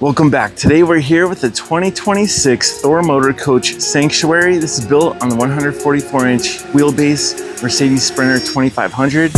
Welcome back. Today we're here with the 2026 Thor Motor Coach Sanctuary. This is built on the 144-inch wheelbase Mercedes Sprinter 2500.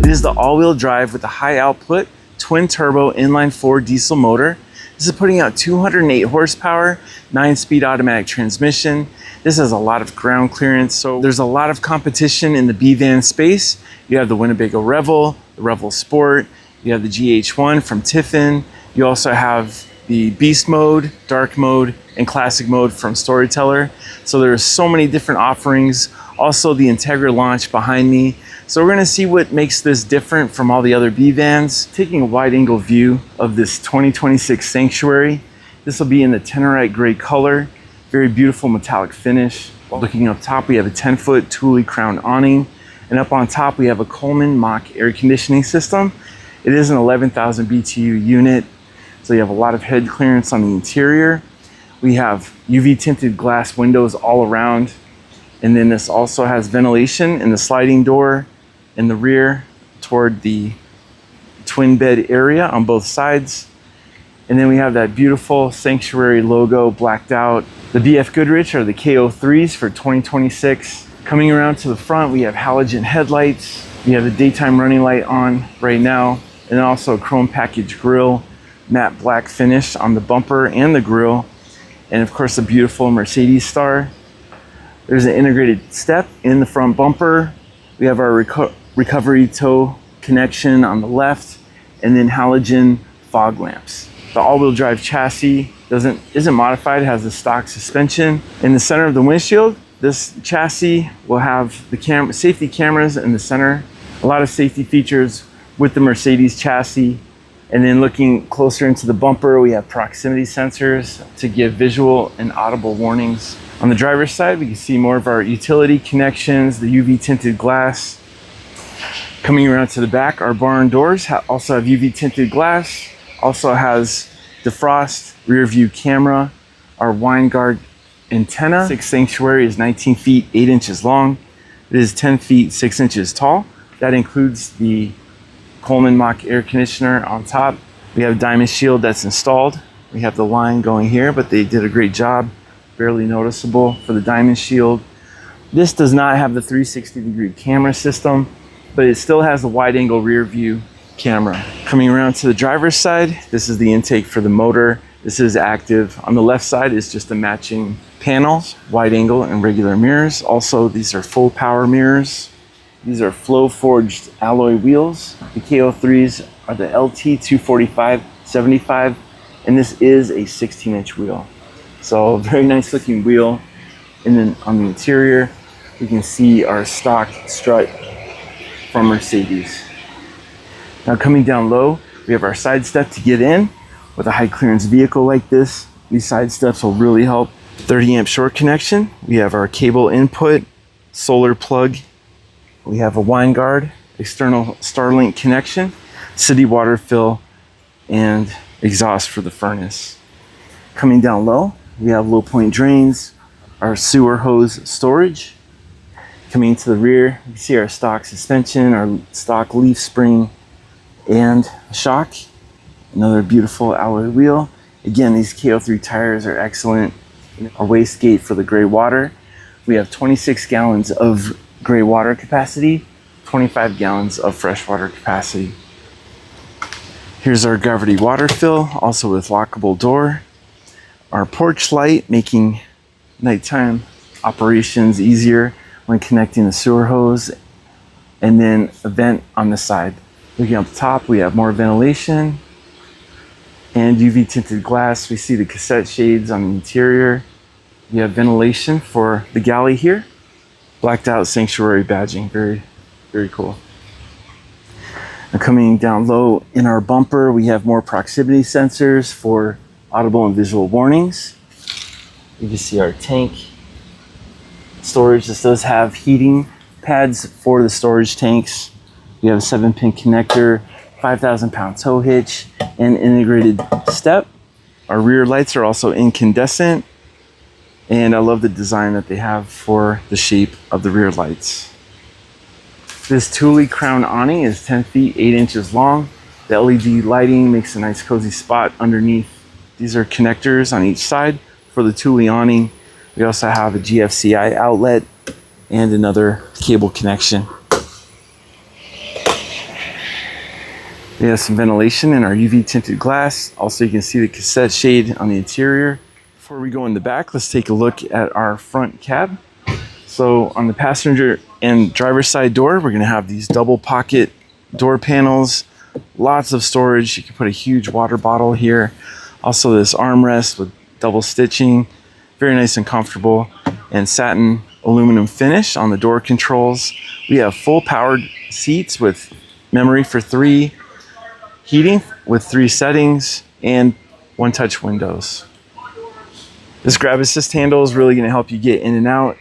It is the all-wheel drive with a high output, twin turbo inline-4 diesel motor. This is putting out 208 horsepower, 9-speed automatic transmission. This has a lot of ground clearance, so there's a lot of competition in the B-van space. You have the Winnebago REVEL, the REVEL Sport, you have the GH1 from Tiffin. You also have the Beast Mode, Dark Mode, and Classic Mode from Storyteller. So there's so many different offerings. Also the Integra launch behind me. So we're gonna see what makes this different from all the other B-vans. Taking a wide angle view of this 2026 Sanctuary. This will be in the Tenorite gray color, very beautiful metallic finish. Looking up top, we have a 10-foot Thule crown awning. And up on top, we have a Coleman Mach air conditioning system. It is an 11,000 BTU unit. So you have a lot of head clearance on the interior. We have UV tinted glass windows all around. And then this also has ventilation in the sliding door in the rear toward the twin bed area on both sides. And then we have that beautiful Sanctuary logo blacked out. The BF Goodrich are the KO3s for 2026. Coming around to the front, we have halogen headlights. We have the daytime running light on right now, and then also a chrome package grille, matte black finish on the bumper and the grille. And of course, a beautiful Mercedes star. There's an integrated step in the front bumper. We have our recovery tow connection on the left, and then halogen fog lamps. The all-wheel drive chassis isn't modified, it has the stock suspension. In the center of the windshield, this chassis will have the safety cameras in the center. A lot of safety features with the Mercedes chassis. And then looking closer into the bumper, we have proximity sensors to give visual and audible warnings. On the driver's side, we can see more of our utility connections, the UV tinted glass. Coming around to the back, our barn doors also have UV tinted glass, also has defrost, rear view camera, our Winegard antenna. Sanctuary is 19 feet, 8 inches long. It is 10 feet, 6 inches tall. That includes the Coleman Mach air conditioner on top. We have a diamond shield that's installed. We have the line going here, but they did a great job. Barely noticeable for the diamond shield. This does not have the 360-degree camera system, but it still has the wide angle rear view camera. Coming around to the driver's side, this is the intake for the motor. This is active. On the left side is just the matching panels, wide angle and regular mirrors. Also, these are full power mirrors. These are flow forged alloy wheels. The KO3s are the LT245/75, and this is a 16-inch wheel. So very nice looking wheel. And then on the interior, we can see our stock strut from Mercedes. Now coming down low, we have our side step to get in. With a high clearance vehicle like this, these side steps will really help. 30 amp short connection. We have our cable input, solar plug. We have a Winegard, external Starlink connection, city water fill, and exhaust for the furnace. Coming down low, we have low point drains, our sewer hose storage. Coming to the rear, you can see our stock suspension, our stock leaf spring, and a shock. Another beautiful alloy wheel. Again, these KO3 tires are excellent. Our wastegate for the gray water. We have 26 gallons of gray water capacity, 25 gallons of freshwater capacity. Here's our gravity water fill, also with lockable door. Our porch light, making nighttime operations easier when connecting the sewer hose, and then a vent on the side. Looking up top, we have more ventilation and UV tinted glass. We see the cassette shades on the interior. We have ventilation for the galley here. Blacked out Sanctuary badging, very, very cool. Now coming down low in our bumper, we have more proximity sensors for audible and visual warnings. You can see our tank storage. This does have heating pads for the storage tanks. We have a 7-pin connector, 5,000-pound tow hitch, and integrated step. Our rear lights are also incandescent, and I love the design that they have for the shape of the rear lights. This Thule crown awning is 10 feet, 8 inches long. The LED lighting makes a nice cozy spot underneath. These are connectors on each side for the Thule awning. We also have a GFCI outlet and another cable connection. We have some ventilation in our UV tinted glass. Also, you can see the cassette shade on the interior. Before we go in the back, let's take a look at our front cab. So on the passenger and driver's side door, we're gonna have these double pocket door panels, lots of storage. You can put a huge water bottle here. Also this armrest with double stitching, very nice and comfortable, and satin aluminum finish on the door controls. We have full powered seats with memory for 3, heating with 3 settings, and 1-touch windows. This grab assist handle is really going to help you get in and out.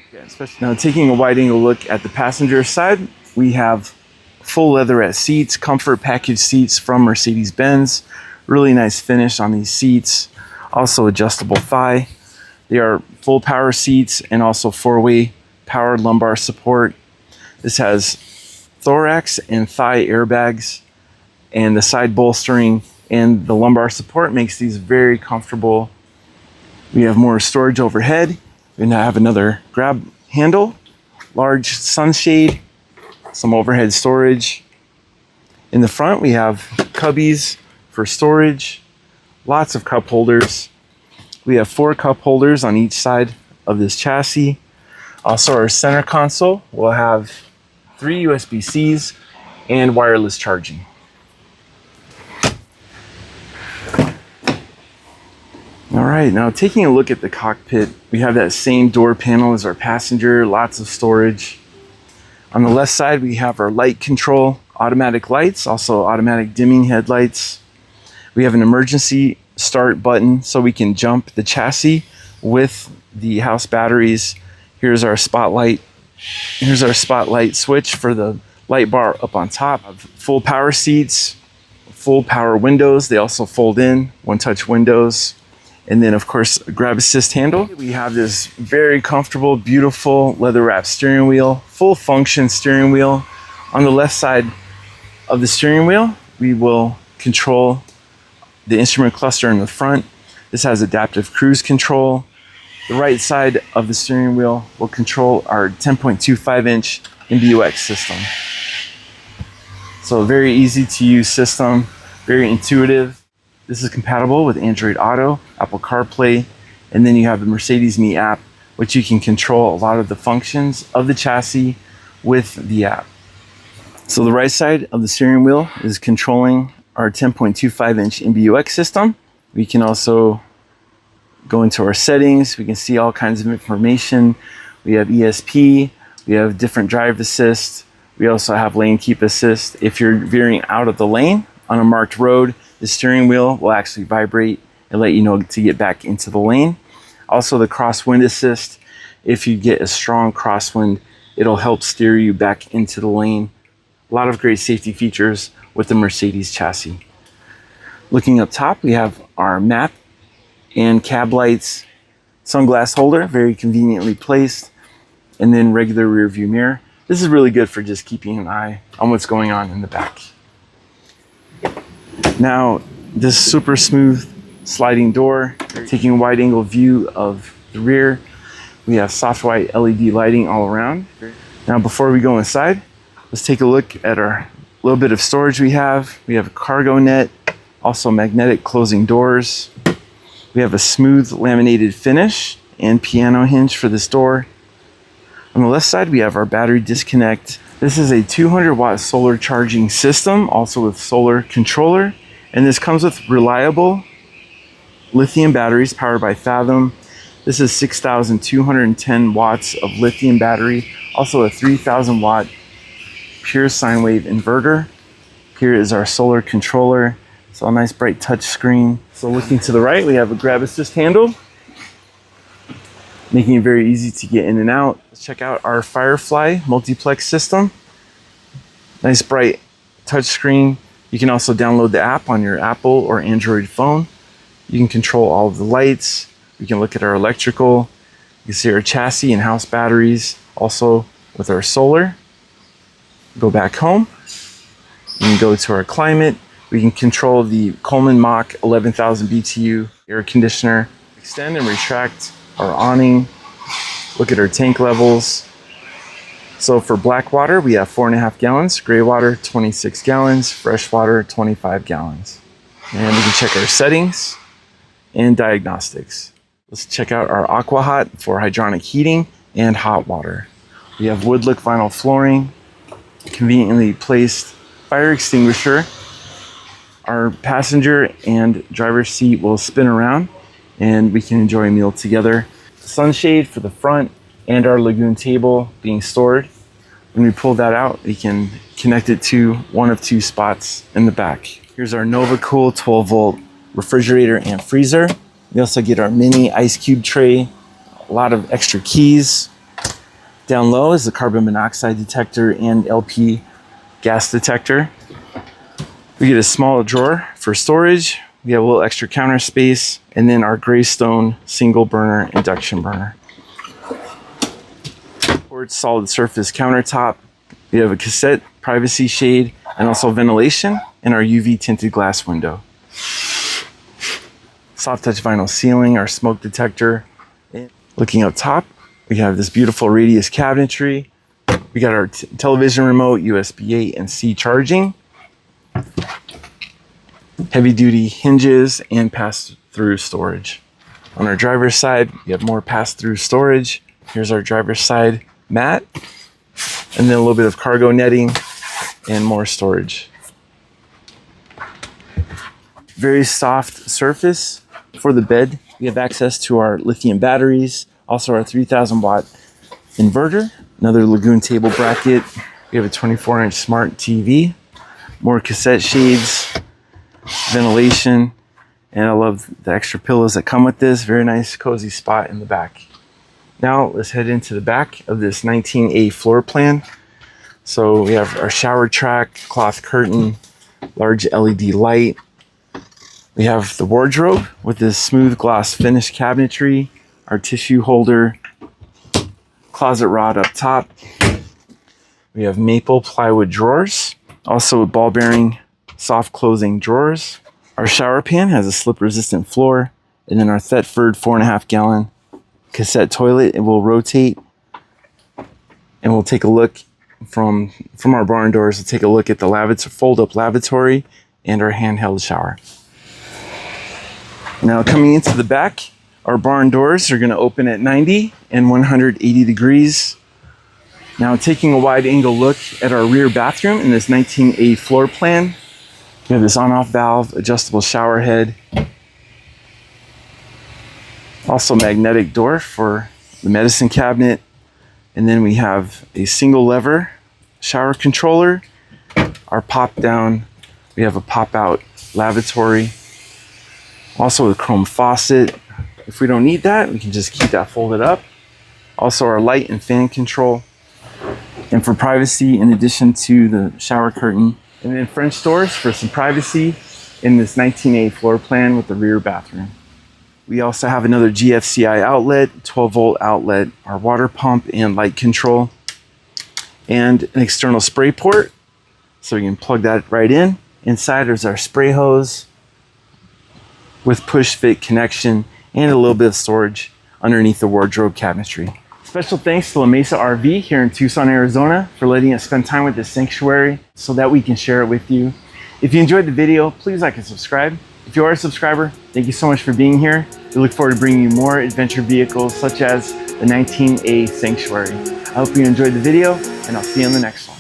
Now, taking a wide angle look at the passenger side, we have full leatherette seats, comfort package seats from Mercedes-Benz. Really nice finish on these seats. Also adjustable thigh. They are full power seats and also 4-way powered lumbar support. This has thorax and thigh airbags, and the side bolstering and the lumbar support makes these very comfortable. We have more storage overhead. We now have another grab handle, large sunshade, some overhead storage. In the front, we have cubbies for storage, lots of cup holders. We have 4 cup holders on each side of this chassis. Also, our center console will have 3 USB-Cs and wireless charging. All right, now taking a look at the cockpit, we have that same door panel as our passenger, lots of storage. On the left side, we have our light control, automatic lights, also automatic dimming headlights. We have an emergency start button so we can jump the chassis with the house batteries. Here's our spotlight. Here's our spotlight switch for the light bar up on top. Full power seats, full power windows. They also fold in, 1-touch windows. And then, of course, a grab assist handle. We have this very comfortable, beautiful leather wrapped steering wheel, full function steering wheel. On the left side of the steering wheel, we will control the instrument cluster in the front. This has adaptive cruise control. The right side of the steering wheel will control our 10.25-inch MBUX system. So a very easy to use system, very intuitive. This is compatible with Android Auto, Apple CarPlay, and then you have the Mercedes Me app, which you can control a lot of the functions of the chassis with the app. So the right side of the steering wheel is controlling our 10.25-inch MBUX system. We can also go into our settings. We can see all kinds of information. We have ESP, we have different drive assist. We also have lane keep assist. If you're veering out of the lane on a marked road, the steering wheel will actually vibrate and let you know to get back into the lane. Also the crosswind assist. If you get a strong crosswind, it'll help steer you back into the lane. A lot of great safety features with the Mercedes chassis. Looking up top, we have our map and cab lights, sunglass holder, very conveniently placed, and then regular rear view mirror. This is really good for just keeping an eye on what's going on in the back. Now, this super smooth sliding door, taking a wide angle view of the rear. We have soft white LED lighting all around. Now, before we go inside, let's take a look at our little bit of storage we have. We have a cargo net, also magnetic closing doors. We have a smooth laminated finish and piano hinge for this door. On the left side, we have our battery disconnect. This is a 200-watt solar charging system, also with solar controller. And this comes with reliable lithium batteries powered by Fathom. This is 6,210 watts of lithium battery. Also a 3,000 watt pure sine wave inverter. Here is our solar controller. So a nice bright touch screen. So looking to the right, we have a grab assist handle. making it very easy to get in and out. Let's check out our Firefly multiplex system. Nice bright touchscreen. You can also download the app on your Apple or Android phone. You can control all of the lights. We can look at our electrical. You can see our chassis and house batteries. Also with our solar. Go back home. You can go to our climate. We can control the Coleman Mach 11,000 BTU air conditioner. Extend and retract our awning. Look at our tank levels. So for black water, we have 4.5 gallons. Gray water, 26 gallons. Fresh water, 25 gallons. And we can check our settings and diagnostics. Let's check out our Aqua Hot for hydronic heating and hot water. We have wood look vinyl flooring, conveniently placed fire extinguisher. Our passenger and driver's seat will spin around and we can enjoy a meal together. Sunshade for the front and our lagoon table being stored. When we pull that out, we can connect it to one of 2 spots in the back. Here's our NovaCool 12-volt refrigerator and freezer. We also get our mini ice cube tray, a lot of extra keys. Down low is the carbon monoxide detector and LP gas detector. We get a small drawer for storage. We have a little extra counter space, and then our Greystone single burner induction burner. Towards solid surface countertop, we have a Cassette privacy shade and also ventilation in our UV tinted glass window. Soft touch vinyl ceiling, our smoke detector. Looking up top, we have this beautiful radius cabinetry. We got our television remote, USB A and C charging. Heavy duty hinges and pass-through storage. On our driver's side, we have more pass-through storage. Here's our driver's side mat, and then a little bit of cargo netting and more storage. Very soft surface for the bed. We have access to our lithium batteries, also our 3,000 watt inverter, another lagoon table bracket. We have a 24-inch smart TV, more cassette shades, ventilation, and I love the extra pillows that come with this. Very nice cozy spot in the back. Now let's head into the back of this 19A floor plan. So we have our shower track, cloth curtain, large LED light. We have the wardrobe with this smooth gloss finish cabinetry, our tissue holder, closet rod up top. We have maple plywood drawers, also with ball bearing soft closing drawers. Our shower pan has a slip resistant floor, and then our Thetford 4.5 gallon cassette toilet. It will rotate, and we'll take a look from our barn doors. We'll take a look at the fold up lavatory and our handheld shower. Now coming into the back, our barn doors are going to open at 90 and 180 degrees. Now taking a wide angle look at our rear bathroom in this 19A floor plan. We have this on-off valve, adjustable shower head. Also magnetic door for the medicine cabinet. And then we have a single lever shower controller. Our pop down, we have a pop out lavatory. Also a chrome faucet. If we don't need that, we can just keep that folded up. Also our light and fan control. And for privacy, in addition to the shower curtain. And then French doors for some privacy in this 19A floor plan with the rear bathroom. We also have another GFCI outlet, 12-volt outlet, our water pump and light control, and an external spray port. So we can plug that right in. Inside is our spray hose with push fit connection and a little bit of storage underneath the wardrobe cabinetry. Special thanks to La Mesa RV here in Tucson, Arizona for letting us spend time with this sanctuary so that we can share it with you. If you enjoyed the video, please like and subscribe. If you are a subscriber, thank you so much for being here. We look forward to bringing you more adventure vehicles such as the 19A Sanctuary. I hope you enjoyed the video, and I'll see you on the next one.